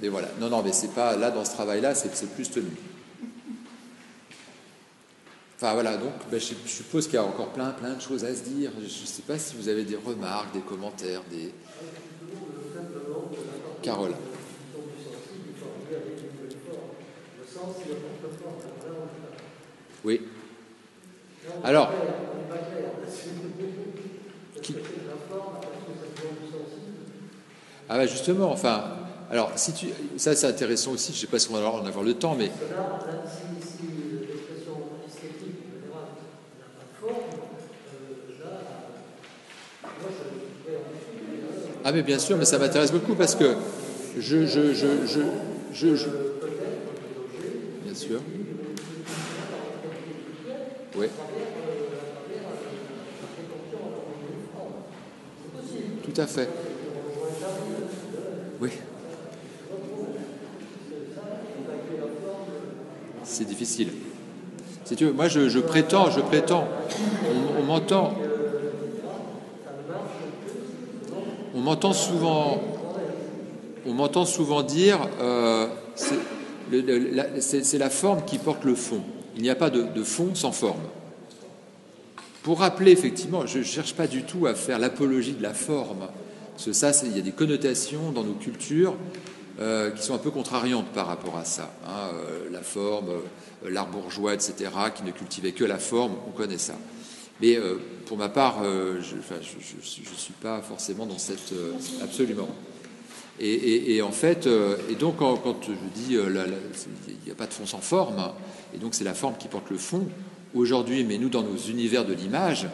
Mais voilà, non, mais c'est pas, là, dans ce travail-là, c'est plus tenu. Enfin voilà, donc je suppose qu'il y a encore plein de choses à se dire. Je ne sais pas si vous avez des remarques, des commentaires, des... Carole. Oui. Alors, ah bah justement, enfin, alors si tu, ça c'est intéressant aussi. Je ne sais pas si on va en avoir le temps, mais ah mais bien sûr, mais ça m'intéresse beaucoup parce que je bien sûr, oui, tout à fait, oui, c'est difficile. Si tu veux, moi je prétends, on m'entend. On m'entend souvent dire c'est la forme qui porte le fond. Il n'y a pas de fond sans forme. Pour rappeler, effectivement, je ne cherche pas du tout à faire l'apologie de la forme, parce que ça, il y a des connotations dans nos cultures qui sont un peu contrariantes par rapport à ça. Hein, la forme, l'art bourgeois, etc., qui ne cultivait que la forme, on connaît ça. Mais pour ma part, je ne suis pas forcément dans cette... absolument. Et en fait, et donc quand je dis il n'y a pas de fond sans forme, et donc c'est la forme qui porte le fond, aujourd'hui, mais nous dans nos univers de l'image,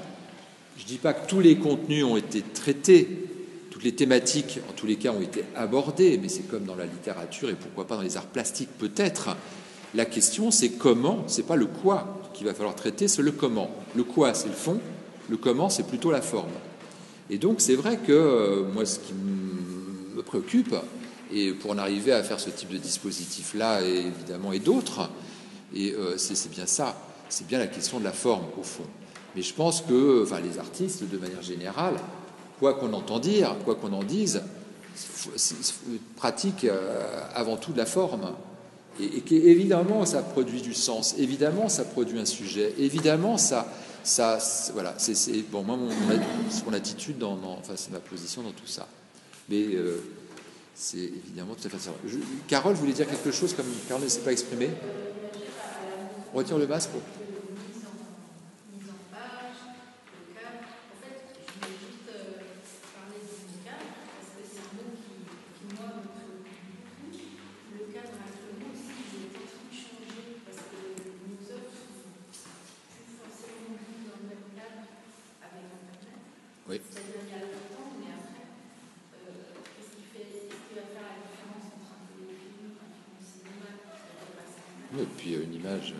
je ne dis pas que tous les contenus ont été traités, toutes les thématiques en tous les cas ont été abordées, mais c'est comme dans la littérature et pourquoi pas dans les arts plastiques peut-être. La question, c'est comment, c'est pas le quoi qu'il va falloir traiter, c'est le comment. Le quoi, c'est le fond, le comment, c'est plutôt la forme. Et donc, c'est vrai que moi, ce qui me préoccupe, et pour en arriver à faire ce type de dispositif-là, et évidemment, et d'autres, et c'est bien ça, c'est bien la question de la forme, au fond. Mais je pense que, enfin, les artistes, de manière générale, quoi qu'on entend dire, quoi qu'on en dise, pratiquent avant tout de la forme. Et qu'évidemment ça produit du sens, évidemment ça produit un sujet, évidemment ça voilà, c'est bon, moi mon attitude enfin c'est ma position dans tout ça, mais c'est évidemment tout à fait ça. Carole voulait dire quelque chose, comme Carole ne s'est pas exprimée. On retire le masque. Oui. C'est-à-dire il y a longtemps, mais après, qu'est-ce qui va faire la différence entre un téléfilm, un cinéma, et puis une image.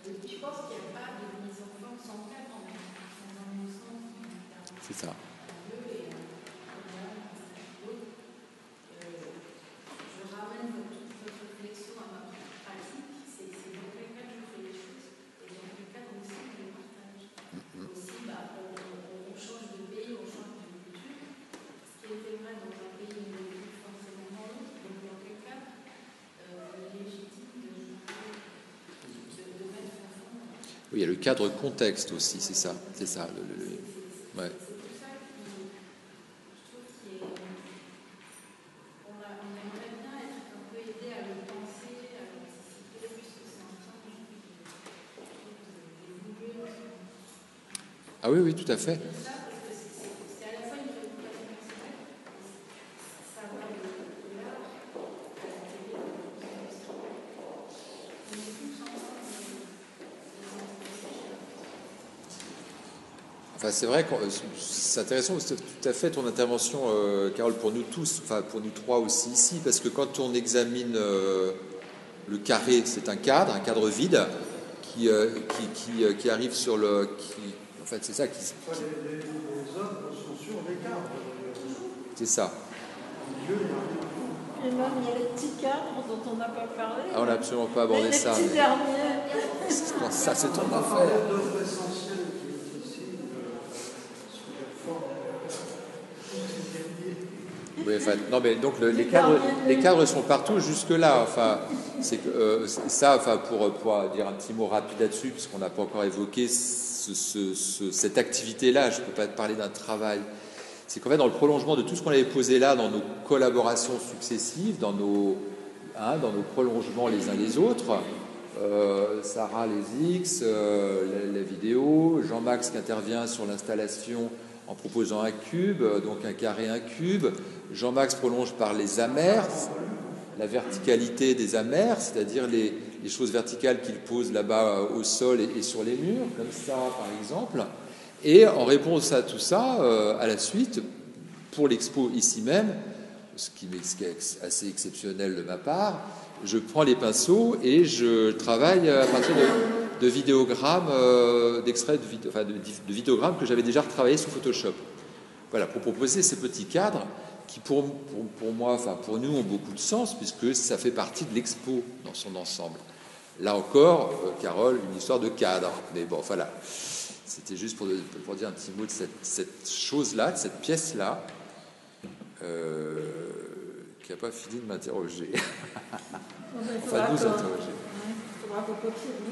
Je pense qu'il n'y a pas de mise en forme sans cadre, dans un sens. C'est ça. Je ramène toute votre réflexion à ma pratique, c'est dans quel cadre je fais les choses, et dans quel cadre aussi je les partage. Aussi, on change de pays, on change de culture. Ce qui était vrai dans un pays ne l'est plus forcément dans l'autre. Donc, dans quel cadre légitime de mettre en fond. Oui, il y a le cadre contexte aussi, c'est ça. Ouais. C'est pour ça que je trouve qu'on aimerait bien être un peu aidé à le penser, à l'anticiper, puisque c'est un temps d'évoluer. Ah oui, tout à fait. C'est à la fois une préoccupation personnelle, savoir de l'art, à la télé, on est tous ensemble Enfin, c'est vrai que c'est intéressant, c'est tout à fait ton intervention, Carole, pour nous tous, enfin pour nous trois aussi ici, parce que quand on examine le carré, c'est un cadre vide qui arrive sur le... en fait, c'est ça qui... Les œuvres sont sur les cadres. C'est ça. Et même, il y a les petits cadres dont on n'a pas parlé. Ah, on n'a absolument pas abordé ça. Les petits derniers. Ça, c'est ton affaire. L'œuvre essentielle qui est ici, sur la forme Oui, enfin, non, mais donc les cadres sont partout jusque-là. Enfin, c'est que ça, enfin, pour dire un petit mot rapide là-dessus, puisqu'on n'a pas encore évoqué cette activité-là, je ne peux pas te parler d'un travail. C'est qu'en fait, dans le prolongement de tout ce qu'on avait posé là, dans nos collaborations successives, dans nos prolongements les uns les autres, Sarah les X, la vidéo, Jean-Max qui intervient sur l'installation en proposant un cube, donc un carré, un cube. Jean-Max prolonge par les amers, la verticalité des amers, c'est-à-dire les choses verticales qu'il pose là-bas au sol et sur les murs, comme ça par exemple. Et en réponse à tout ça, à la suite, pour l'expo ici même, ce qui est assez exceptionnel de ma part, je prends les pinceaux et je travaille à partir de vidéogrammes, d'extraits de vidéogrammes que j'avais déjà retravaillé sur Photoshop. Voilà, pour proposer ces petits cadres qui, pour moi, enfin pour nous, ont beaucoup de sens puisque ça fait partie de l'expo dans son ensemble. Là encore, Carole, une histoire de cadre. Mais bon, voilà. C'était juste pour dire un petit mot de cette chose-là, de cette pièce-là, qui n'a pas fini de m'interroger. Enfin, de nous interroger.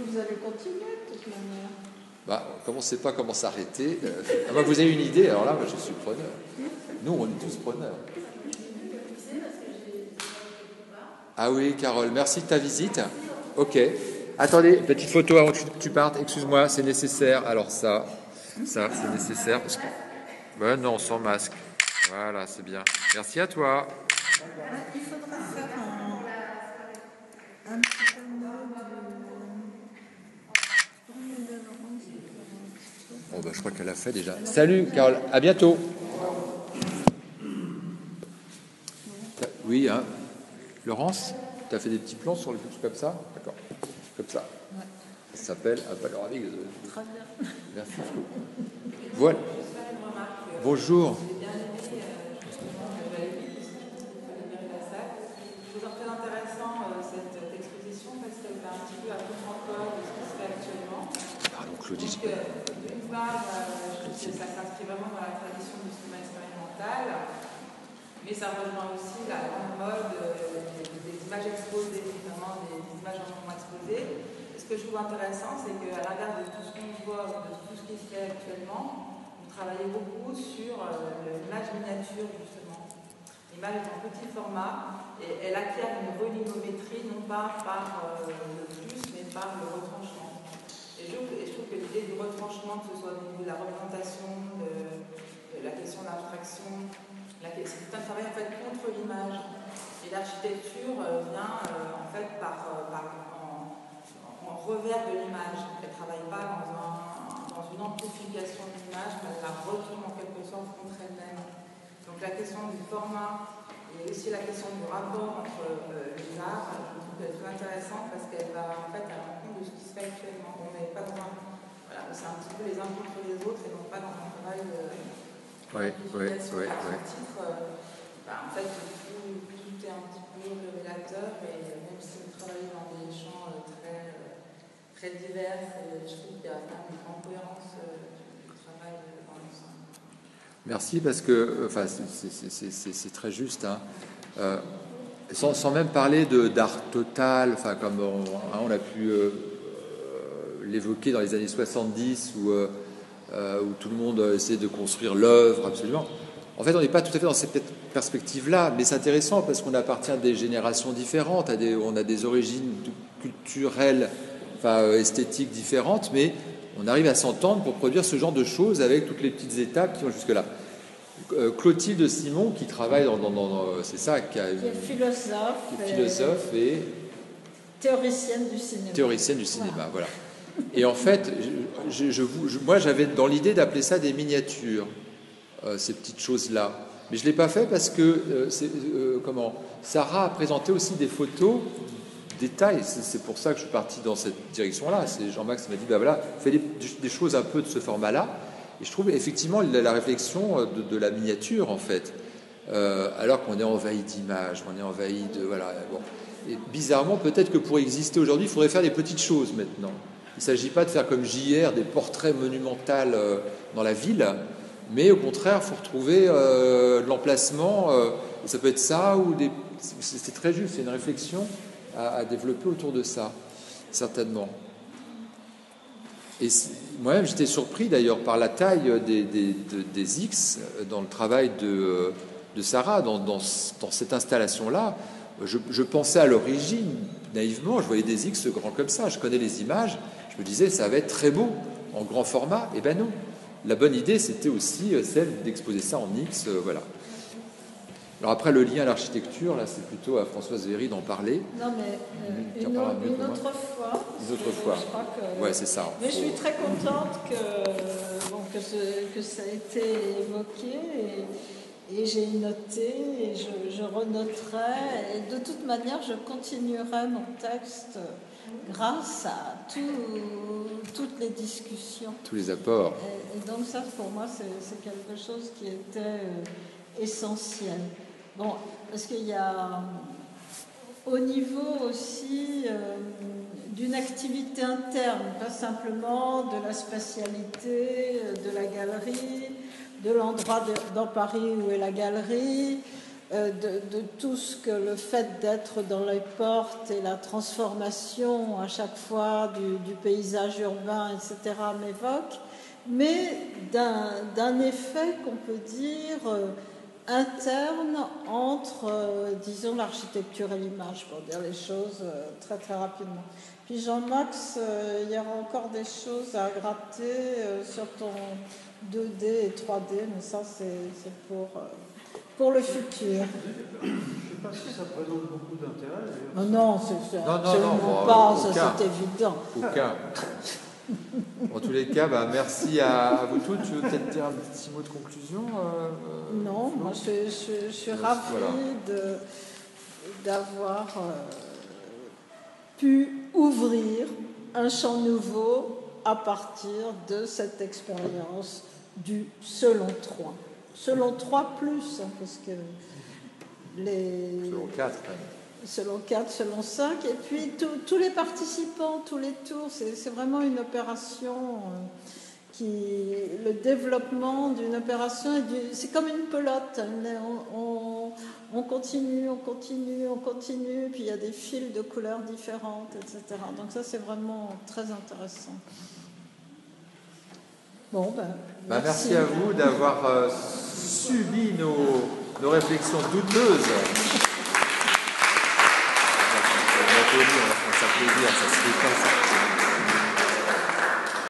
Vous allez continuer de toute manière. Bah, comme on ne sait pas comment s'arrêter, vous avez une idée, alors là, moi, je suis preneur. Nous, on est tous preneurs. Ah oui, Carole, merci de ta visite. Ok. Attendez, petite photo avant que tu partes. Excuse-moi, c'est nécessaire. Alors ça, c'est nécessaire. Parce que... Ben non, sans masque. Voilà, c'est bien. Merci à toi. Il faudra faire un petit peu Bon, ben, je crois qu'elle a fait déjà. Salut, Carole. À bientôt. Oui, hein. Laurence, tu as fait des petits plans sur le truc comme ça? D'accord. Comme ça. Ouais. Ça s'appelle un panoramique. Très bien. Merci, Flo. Voilà. Bonjour. Pardon, Claudie. D'une part, ça s'inscrit vraiment dans la tradition du cinéma expérimental, mais ça rejoint aussi la grande mode des images exposées, notamment des images en mouvement exposées. Et ce que je trouve intéressant, c'est qu'à l'inverse de tout ce qu'on voit, de tout ce qui se fait actuellement, vous travaillez beaucoup sur l'image miniature, justement. L'image est en petit format et elle acquiert une volumétrie, non pas par le plus, mais par le retranchement. Et je trouve que l'idée du retranchement, que ce soit au niveau de la représentation, de la question de l'abstraction, c'est tout un travail en fait contre l'image. Et l'architecture vient en fait en revers de l'image. Elle ne travaille pas dans une amplification de l'image, mais elle la retourne en quelque sorte contre elle-même. Donc la question du format et aussi la question du rapport entre les arts, je trouve qu'elle est très intéressante parce qu'elle va en fait à l'encontre de ce qui se fait actuellement. On n'est pas dans voilà, c'est un petit peu les uns contre les autres et non pas dans un travail de titre. En fait, tout est un petit peu révélateur, et même si on travaille dans des champs très divers, je trouve qu'il y a quand même une grande cohérence du travail dans l'ensemble. Merci, parce que enfin, c'est très juste. Hein. Sans même parler d'art total, enfin, comme on a pu l'évoquer dans les années 70, où tout le monde essaie de construire l'œuvre, absolument. En fait, on n'est pas tout à fait dans cette perspective-là, mais c'est intéressant parce qu'on appartient à des générations différentes, on a des origines culturelles, enfin, esthétiques différentes, mais on arrive à s'entendre pour produire ce genre de choses avec toutes les petites étapes qui vont jusque-là. Clotilde Simon, qui travaille c'est ça, qui est philosophe et théoricienne du cinéma. Théoricienne du cinéma, voilà. Et en fait, moi, j'avais dans l'idée d'appeler ça des miniatures, ces petites choses-là. Mais je ne l'ai pas fait parce que Sarah a présenté aussi des photos détails. C'est pour ça que je suis parti dans cette direction-là. C'est Jean-Max qui m'a dit, voilà, fais des choses un peu de ce format-là. Et je trouve effectivement la réflexion de la miniature, en fait, alors qu'on est envahi d'images, on est envahi de... Voilà, bon. Et bizarrement, peut-être que pour exister aujourd'hui, il faudrait faire des petites choses maintenant. Il ne s'agit pas de faire comme JR des portraits monumentaux dans la ville, Mais au contraire, il faut retrouver l'emplacement. Ça peut être ça, ou c'est très juste, c'est une réflexion à développer autour de ça, certainement. Et moi-même, j'étais surpris d'ailleurs par la taille des X dans le travail de Sarah, dans cette installation-là. Je pensais à l'origine, naïvement, je voyais des X grands comme ça, je connais les images, je me disais ça va être très beau en grand format. Eh ben non, la bonne idée c'était aussi celle d'exposer ça en X, voilà. Alors après le lien à l'architecture, là c'est plutôt à Françoise Véry d'en parler. Non mais une autre fois. Je crois que, ouais, c'est ça. Mais je suis très contente que ça a été évoqué et j'ai noté et je renoterai. Et de toute manière, je continuerai mon texte grâce à toutes les discussions. Tous les apports. Et donc ça, pour moi, c'est quelque chose qui était essentiel. Bon, parce qu'il y a au niveau aussi d'une activité interne, pas simplement de la spatialité de la galerie, de l'endroit dans Paris où est la galerie, de tout ce que le fait d'être dans les portes et la transformation à chaque fois du paysage urbain, etc. m'évoque, mais d'un effet qu'on peut dire interne entre, disons, l'architecture et l'image, pour dire les choses très très rapidement. Puis Jean-Max, il y aura encore des choses à gratter sur ton 2D et 3D, mais ça c'est pour le futur. Je ne sais pas si ça présente beaucoup d'intérêt. Non, c'est absolument pas, ça c'est évident. Aucun. En tous les cas, merci à vous tous. Tu veux peut-être dire un petit mot de conclusion Non, moi je suis ravie d'avoir pu ouvrir un champ nouveau à partir de cette expérience du selon 3. Selon 3 plus, parce que selon 4. Selon 4, selon 5, et puis tous les participants, tous les tours, c'est vraiment une opération le développement d'une opération, c'est comme une pelote, on continue, puis il y a des fils de couleurs différentes, etc. Donc ça c'est vraiment très intéressant. Bon, merci à vous d'avoir subi nos réflexions douteuses. On va s'applaudir, ça se fait pas ça.